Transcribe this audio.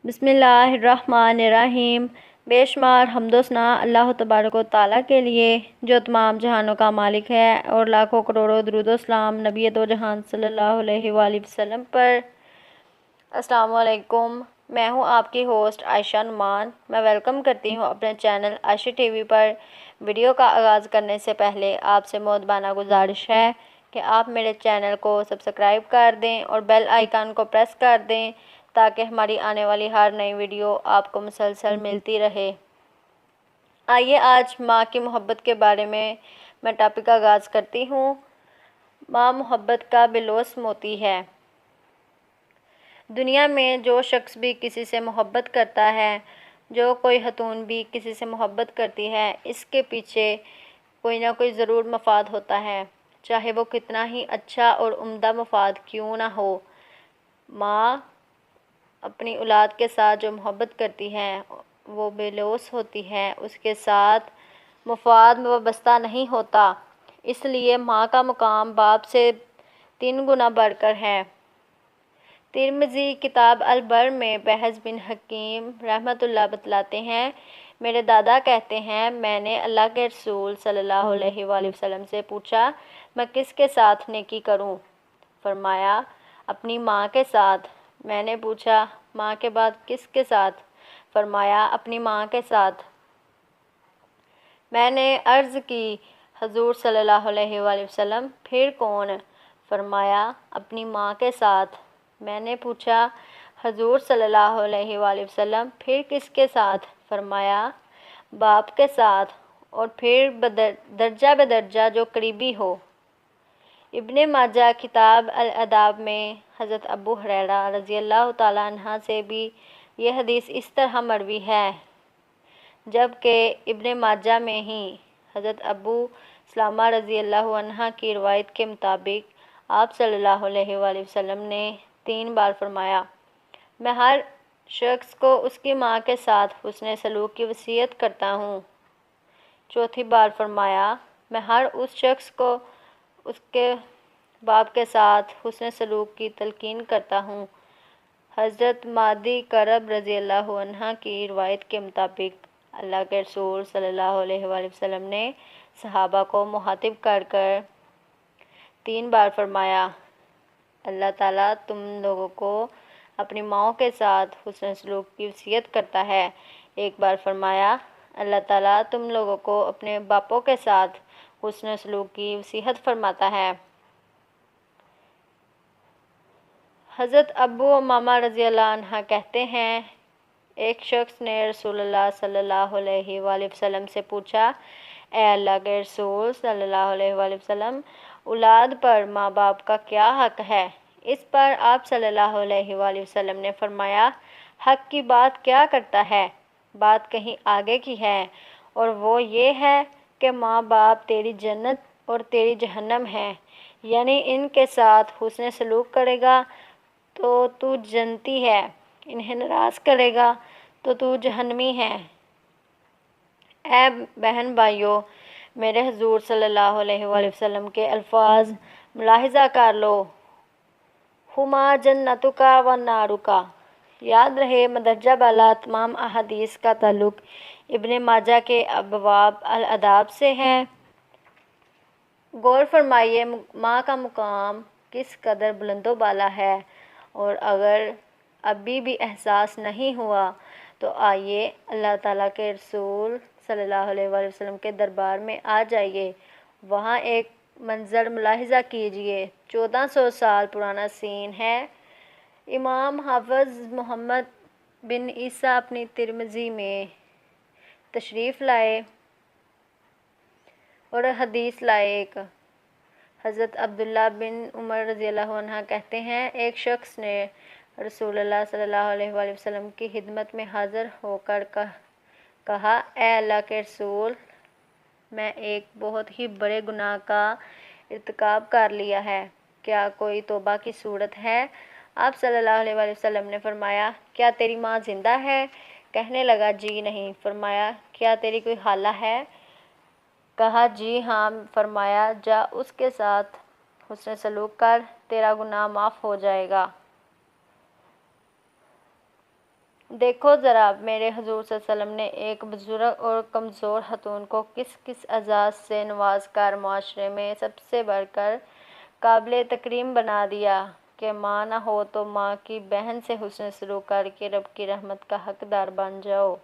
بسم اللہ الرحمن الرحیم۔ بے شمار حمد و ثنا اللہ تبارک و تعالیٰ کے لیے جو تمام جہانوں کا مالک ہے، اور لاکھوں کروڑوں درود و سلام نبی دو جہان صلی اللہ علیہ وآلہ وسلم پر۔ السلام علیکم، میں ہوں آپ کی ہوسٹ عائشہ نعمان۔ میں ویلکم کرتی ہوں اپنے چینل عائشہ ٹی وی پر۔ ویڈیو کا آغاز کرنے سے پہلے آپ سے مؤدبانہ گزارش ہے کہ آپ میرے چینل کو سبسکرائب کر دیں اور بیل آئیکن کو پریس کر دیں تاکہ ہماری آنے والی ہر نئی ویڈیو آپ کو مسلسل ملتی رہے۔ آئیے آج ماں کی محبت کے بارے میں ٹاپک کا آغاز کرتی ہوں۔ ماں محبت کا بےلوث موتی ہے۔ دنیا میں جو شخص بھی کسی سے محبت کرتا ہے، جو کوئی خاتون بھی کسی سے محبت کرتی ہے، اس کے پیچھے کوئی نہ کوئی ضرور مفاد ہوتا ہے، چاہے وہ کتنا ہی اچھا اور عمدہ مفاد کیوں نہ ہو۔ ماں اپنی اولاد کے ساتھ جو محبت کرتی ہے وہ بے لوث ہوتی ہے، اس کے ساتھ مفاد وابستہ نہیں ہوتا۔ اس لیے ماں کا مقام باپ سے 3 گنا بڑھ کر ہے۔ ترمذی کتاب البر میں بہز بن حکیم رحمۃ اللہ بتلاتے ہیں، میرے دادا کہتے ہیں میں نے اللہ کے رسول صلی اللہ علیہ وآلہ وسلم سے پوچھا میں کس کے ساتھ نیکی کروں؟ فرمایا اپنی ماں کے ساتھ۔ میں نے پوچھا ماں کے بعد کس کے ساتھ؟ فرمایا اپنی ماں کے ساتھ۔ میں نے عرض کی حضور صلی اللہ علیہ وآلہ وسلم پھر کون؟ فرمایا اپنی ماں کے ساتھ۔ میں نے پوچھا حضور صلی اللہ علیہ وآلہ وسلم پھر کس کے ساتھ؟ فرمایا باپ کے ساتھ، اور پھر درجہ بدرجہ جو قریبی ہو۔ ابن ماجہ کتاب الاداب میں حضرت ابو ہریرہ رضی اللہ تعالیٰ عنہ سے بھی یہ حدیث اس طرح مروی ہے، جبکہ ابن ماجہ میں ہی حضرت ابو سلمہ رضی اللہ عنہ کی روایت کے مطابق آپ صلی اللہ علیہ وآلہ وسلم نے 3 بار فرمایا میں ہر شخص کو اس کی ماں کے ساتھ حسن سلوک کی وصیت کرتا ہوں۔ 4تھی بار فرمایا میں ہر اس شخص کو اس کے باپ کے ساتھ حسن سلوک کی تلقین کرتا ہوں۔ حضرت معدی کرب رضی اللہ عنہ کی روایت کے مطابق اللہ کے رسول صلی اللہ علیہ وآلہ وسلم نے صحابہ کو مخاطب کر کر 3 بار فرمایا اللہ تعالیٰ تم لوگوں کو اپنی ماؤں کے ساتھ حسن سلوک کی وصیت کرتا ہے۔ 1 بار فرمایا اللہ تعالیٰ تم لوگوں کو اپنے باپوں کے ساتھ حسن سلوک کی وصیت فرماتا ہے۔ حضرت ابو امامہ رضی اللہ عنہ کہتے ہیں ایک شخص نے رسول اللہ صلی اللہ علیہ وآلہ وسلم سے پوچھا اے اللہ کے رسول صلی اللہ علیہ وآلہ وسلم اولاد پر ماں باپ کا کیا حق ہے؟ اس پر آپ صلی اللہ علیہ وآلہ وسلم نے فرمایا حق کی بات کیا کرتا ہے؟ بات کہیں آگے کی ہے، اور وہ یہ ہے کہ ماں باپ تیری جنت اور تیری جہنم ہیں، یعنی ان کے ساتھ حسن سلوک کرے گا تو تو جنتی ہے، انہیں ناراض کرے گا تو تو جہنمی ہے۔ اے بہن بھائیو، میرے حضور صلی اللہ علیہ وآلہ وسلم کے الفاظ ملاحظہ کر لو، ہما جنتک و نارک۔ یاد رہے مندرجہ بالا تمام احادیث کا تعلق ابن ماجہ کے ابواب الاداب سے ہے۔ غور فرمائیے ماں کا مقام کس قدر بلند و بالا ہے، اور اگر ابھی بھی احساس نہیں ہوا تو آئیے اللہ تعالیٰ کے رسول صلی اللہ علیہ وآلہ وسلم کے دربار میں آ جائیے، وہاں ایک منظر ملاحظہ کیجیے۔ 1400 سال پرانا سین ہے۔ امام حافظ محمد بن عیسیٰ اپنی ترمذی میں تشریف لائے اور حدیث لائے۔ ایک حضرت عبداللہ بن عمر رضی اللہ عنہ کہتے ہیں ایک شخص نے رسول اللہ صلی اللہ علیہ وآلہ وسلم کی خدمت میں حاضر ہو کر کہا اے اللہ کے رسول میں ایک بہت ہی بڑے گناہ کا ارتکاب کر لیا ہے، کیا کوئی توبہ کی صورت ہے؟ آپ صلی اللہ علیہ وآلہ وسلم نے فرمایا کیا تیری ماں زندہ ہے؟ کہنے لگا جی نہیں۔ فرمایا کیا تیری کوئی خالہ ہے؟ کہا جی ہاں۔ فرمایا جا اس کے ساتھ حسن سلوک کر، تیرا گناہ معاف ہو جائے گا۔ دیکھو ذرا میرے حضور صلی اللہ علیہ وسلم نے ایک بزرگ اور کمزور خاتون کو کس کس اعزاز سے نواز کر معاشرے میں سب سے بڑھ کر قابل تکریم بنا دیا کہ ماں نہ ہو تو ماں کی بہن سے حسن سلوک کر کے رب کی رحمت کا حقدار بن جاؤ۔